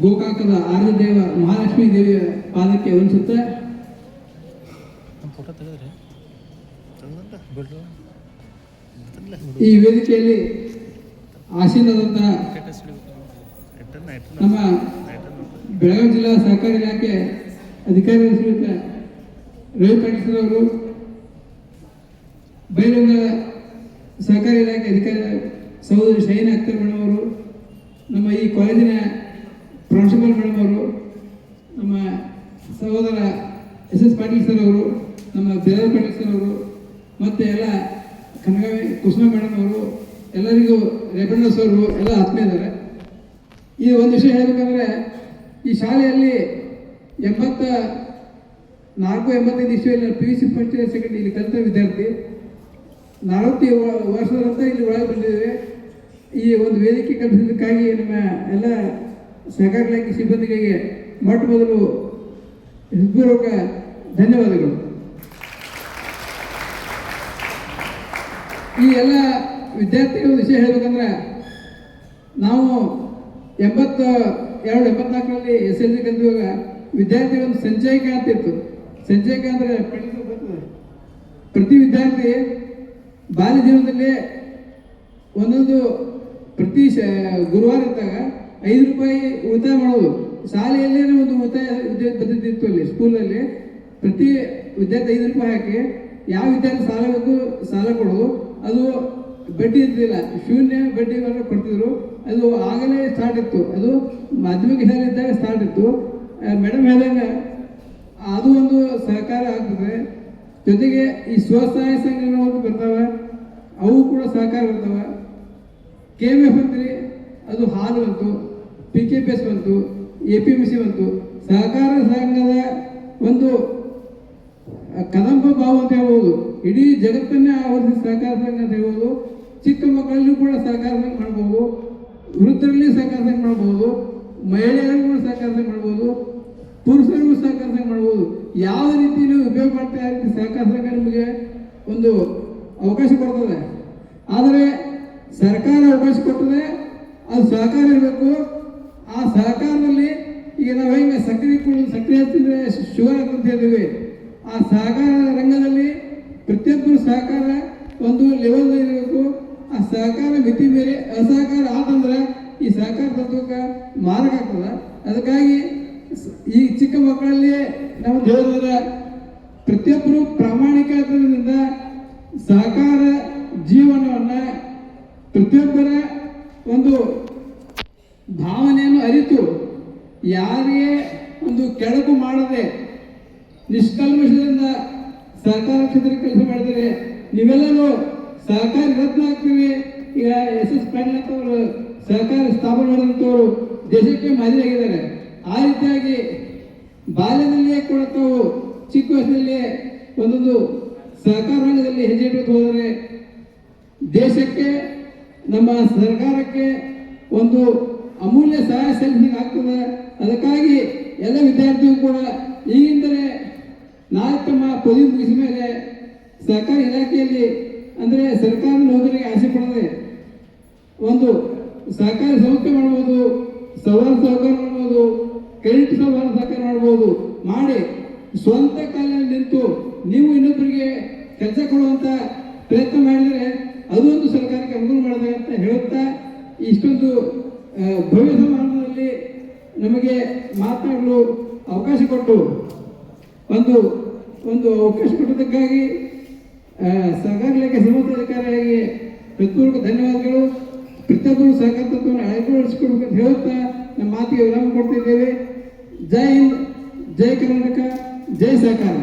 ಗೋಕಾಕದ ಆರ್ಯದೇವ ಮಹಾಲಕ್ಷ್ಮೀ ದೇವಿಯ ಪಾದಕ್ಕೆ ವಂದಿಸುತ್ತಾ ಈ ವೇದಿಕೆಯಲ್ಲಿ ಆಸೀನರಾದಂತಹ ನಮ್ಮ ಬೆಳಗಾವಿ ಜಿಲ್ಲಾ ಸಹಕಾರಿ ಇಲಾಖೆ ಅಧಿಕಾರಿಗಳು ಶ್ರೀಯುತ ರವಿ ಪಾಟೀಲ್ ಅವರು, ಬೈಲಹೊಂಗಲ ಸಹಕಾರಿ ಇಲಾಖೆ ಅಧಿಕಾರಿ ಸಹೋದರಿ ಶೈನ್ ಅಖ್ತರ್ ಮೇಡಮ್ ಅವರು, ನಮ್ಮ ಈ ಕಾಲೇಜಿನ ಪ್ರಿನ್ಸಿಪಲ್ ಮೇಡಮ್ ಅವರು, ನಮ್ಮ ಸಹೋದರ ಎಸ್ ಎಸ್ ಪಾಟೀಲ್ ಸರ್ ಅವರು, ನಮ್ಮ ಬೇಲೂರು ಪಾಟೀಲ್ ಸರ್ ಅವರು, ಮತ್ತು ಎಲ್ಲ ಕನಗಾವಿ ಕುಸುಮಾ ಮೇಡಮ್ ಅವರು, ಎಲ್ಲರಿಗೂ ರೇಪಣ್ಣ ಸರ್ ಅವರು ಎಲ್ಲ ಆತ್ಮೀಯದ್ದಾರೆ. ಈ ಒಂದು ವಿಷಯ ಹೇಳಬೇಕಂದ್ರೆ, ಈ ಶಾಲೆಯಲ್ಲಿ 84-85 ಇಸ್ವಿಯಲ್ಲಿ PUC ಫಸ್ಟ್ ಇಯರ್ ಸೆಕೆಂಡ್ ಇಲ್ಲಿ ಕಲಿತ ವಿದ್ಯಾರ್ಥಿ 40 ವರ್ಷದಂತ ಇಲ್ಲಿ ಒಳಗೆ ಬಂದಿದ್ದೇವೆ. ಈ ಒಂದು ವೇದಿಕೆ ಕಲ್ಪಿಸಿದ್ದಕ್ಕಾಗಿ ನಮ್ಮ ಎಲ್ಲ ಸಹಕಾರ ಇಲಾಖೆ ಸಿಬ್ಬಂದಿಗಳಿಗೆ ಮೊಟ್ಟ ಮೊದಲು ಹೃತ್ಪೂರ್ವಕ ಧನ್ಯವಾದಗಳು. ಈ ಎಲ್ಲ ವಿದ್ಯಾರ್ಥಿಗಳ ವಿಷಯ ಹೇಳಬೇಕಂದ್ರೆ, ನಾವು 82-84ರಲ್ಲಿ SLC ಕಲಿಯುವಾಗ ವಿದ್ಯಾರ್ಥಿಗಳ ಒಂದು ಸಂಚಯಕ ಅಂತ ಇತ್ತು. ಸಂಚಯಕ ಅಂದರೆ ಪ್ರತಿ ವಿದ್ಯಾರ್ಥಿ ಬಾಲ್ಯ ಜೀವನದಲ್ಲಿ ಒಂದೊಂದು ಪ್ರತಿ ಗುರುವಾರ ಇದ್ದಾಗ 5 ರೂಪಾಯಿ ಉಳಿತಾಯ ಮಾಡೋದು. ಶಾಲೆಯಲ್ಲೇ ಒಂದು ಉಳಿತಾಯ ಪದ್ಧತಿ ಇತ್ತು. ಅಲ್ಲಿ ಸ್ಕೂಲಲ್ಲಿ ಪ್ರತಿ ವಿದ್ಯಾರ್ಥಿ 5 ರೂಪಾಯಿ ಹಾಕಿ ಯಾವ ವಿದ್ಯಾರ್ಥಿ ಸಾಲ ಬೇಕು ಸಾಲ ಕೊಡೋದು. ಅದು ಬಡ್ಡಿ ಇರ್ತಿಲ್ಲ, ಶೂನ್ಯ ಬಡ್ಡಿ ಕೊಡ್ತಿದ್ರು. ಅದು ಆಗಲೇ ಸ್ಟಾರ್ಟ್ ಇತ್ತು. ಅದು ಮಾಧ್ಯಮಿಕ ಶಾಲೆಯಿದ್ದಾಗ ಸ್ಟಾರ್ಟ್ ಇತ್ತು. ಮೇಡಮ್ ಹೇಳಿದಾಗ ಅದು ಒಂದು ಸಹಕಾರ ಆಗ್ತದೆ. ಜೊತೆಗೆ ಈ ಸ್ವಸಹಾಯ ಸಂಘಗಳು ಬರ್ತಾವೆ, ಅವು ಕೂಡ ಸಹಕಾರ ಬರ್ತಾವೆ. KMF ಅಂತೀರಿ, ಅದು ಹಾಲು ಬಂತು, PKPS ಬಂತು, APMC ಬಂತು. ಸಹಕಾರ ಸಂಘದ ಒಂದು ಕದಂಬ ಭಾವ ಅಂತ ಹೇಳ್ಬೋದು. ಇಡೀ ಜಗತ್ತನ್ನೇ ಆವರಿಸಿ ಸಹಕಾರ ಸಂಘ ಅಂತ ಹೇಳ್ಬೋದು. ಚಿಕ್ಕ ಮಕ್ಕಳಲ್ಲೂ ಕೂಡ ಸಹಕಾರ ಸಂಘ ಮಾಡ್ಬೋದು, ವೃದ್ಧರಲ್ಲಿ ಸಹಕಾರ ಸಂಘ ಮಾಡ್ಬೋದು, ಮಹಿಳೆಯರಿಗೂ ಸಹಕಾರ ಸಂಘ ಮಾಡ್ಬೋದು, ಪುರುಷರಿಗೂ ಸಹಕಾರ ಸಂಘ ಮಾಡ್ಬೋದು. ಯಾವ ರೀತಿ ನೀವು ಉಪಯೋಗ ಮಾಡ್ತಾ ಆ ರೀತಿ ಸಹಕಾರ ಸಂಘ ನಿಮಗೆ ಒಂದು ಅವಕಾಶ ಕೊಡ್ತದೆ. ಆದರೆ ಸರ್ಕಾರ ಅವಕಾಶ ಕೊಟ್ಟರೆ ಅದು ಸಹಕಾರ ಇರಬೇಕು. ಆ ಸಹಕಾರದಲ್ಲಿ ಈಗ ನಾವು ಹೆಂಗೆ ಸಕ್ಕರೆ ಹಚ್ಚಿದ್ರೆ ಶುಗರ್ ಅಂತ ಹೇಳಿದ್ವಿ, ಆ ಸಹಕಾರ ರಂಗದಲ್ಲಿ ಪ್ರತಿಯೊಬ್ಬರು ಸಹಕಾರ ಒಂದು ಲೆವೆಲ್ ಇರಬೇಕು. ಆ ಸಹಕಾರ ಮಿತಿ ಮೇಲೆ ಅಸಹಕಾರ ಆತಂದ್ರೆ ಈ ಸಹಕಾರ ತತ್ವಕ್ಕೆ ಮಾರಕ ಆಗ್ತದೆ. ಅದಕ್ಕಾಗಿ ಈ ಚಿಕ್ಕ ಮಕ್ಕಳಲ್ಲಿ ನಾವು ಹೇಳೋದ್ರ ಪ್ರತಿಯೊಬ್ಬರು ಪ್ರಾಮಾಣಿಕತೆಯಿಂದ ಸಹಕಾರ ಜೀವನವನ್ನು ಪ್ರತಿಯೊಬ್ಬರ ಒಂದು ಭಾವನೆಯನ್ನು ಅರಿತು ಯಾರಿಗೆ ಒಂದು ಕೆಳಕು ಮಾಡದೆ ನಿಷ್ಕಲ್ಮಶದಿಂದ ಸಹಕಾರ ಕ್ಷೇತ್ರಕ್ಕೆ ಕೆಲಸ ಮಾಡಿದರೆ ನೀವೆಲ್ಲರೂ ಸಹಕಾರಿ ರತ್ನ ಆಗ್ತೀವಿ. ಈಗ SS ಪಾಟೀಲ್ ಅವರು ಸಹಕಾರ ಸ್ಥಾಪನೆ ಮಾಡಿದಂಥವರು ದೇಶಕ್ಕೆ ಮಾದರಿಯಾಗಿದ್ದಾರೆ. ಆ ರೀತಿಯಾಗಿ ಬಾಲ್ಯದಲ್ಲಿಯೇ ಕೂಡ ತಾವು ಚಿಕ್ಕ ವಯಸ್ಸಿನಲ್ಲಿಯೇ ಒಂದೊಂದು ಸಹಕಾರ ರಂಗದಲ್ಲಿ ಹೆಜ್ಜೆ ಇಟ್ಟು ಹೋದರೆ ದೇಶಕ್ಕೆ ನಮ್ಮ ಸರ್ಕಾರಕ್ಕೆ ಒಂದು ಅಮೂಲ್ಯ ಸಹಾಯ ಸಲ್ಲಿಸಲಿಕ್ಕೆ ಆಗ್ತದೆ. ಅದಕ್ಕಾಗಿ ಎಲ್ಲ ವಿದ್ಯಾರ್ಥಿಗಳು ಕೂಡ ಈಗಿಂದಲೇ ನಾಳೆ ತಮ್ಮ ಪದವಿ ಮುಗಿಸಿದ ಮೇಲೆ ಸಹಕಾರಿ ಇಲಾಖೆಯಲ್ಲಿ ಅಂದರೆ ಸರ್ಕಾರ ನೌಕರಿಗೆ ಆಸೆ ಪಡದೆ ಒಂದು ಸಹಕಾರಿ ಸಂಸ್ಥೆ ಮಾಡ್ಬೋದು, ಸವಾಲು ಸಹಕಾರ ಮಾಡ್ಬೋದು, ಕ್ರೆಡಿಟ್ ಸವಾಲು ಸಹಕಾರ ಮಾಡ್ಬೋದು ಮಾಡಿ ಸ್ವಂತ ಕಾಲದಲ್ಲಿ ನಿಂತು ನೀವು ಇನ್ನೊಬ್ಬರಿಗೆ ಕೆಲಸ ಕೊಡುವಂಥ ಪ್ರಯತ್ನ ಮಾಡಿದರೆ ಅದು ಒಂದು ಸರ್ಕಾರಕ್ಕೆ ಅನುಕೂಲ ಮಾಡಿದೆ ಅಂತ ಹೇಳುತ್ತಾ ಇಷ್ಟೊಂದು ಭವ್ಯ ಸಮಾರಂಭದಲ್ಲಿ ನಮಗೆ ಮಾತನಾಡಲು ಅವಕಾಶ ಕೊಟ್ಟು ಒಂದು ಅವಕಾಶ ಕೊಟ್ಟದಕ್ಕಾಗಿ ಸಹಕಾರ ಇಲಾಖೆ ಸಮರ್ಥಾಧಿಕಾರಿಯಾಗಿ ಹೃತ್ಪೂರ್ವಕ ಧನ್ಯವಾದಗಳು. ಪ್ರತಿಯೊಬ್ಬರು ಸಹಕಾರ ತತ್ವವನ್ನು ಅಳವಡಿಸಿಕೊಡ್ಬೇಕು ಅಂತ ಹೇಳುತ್ತಾ ನಮ್ಮ ಮಾತಿಗೆ ವಿರಾಮ ಕೊಡ್ತಿದ್ದೇವೆ. ಜೈ ಹಿಂದ್, ಜೈ ಕರ್ನಾಟಕ, ಜೈ ಸಹಕಾರ.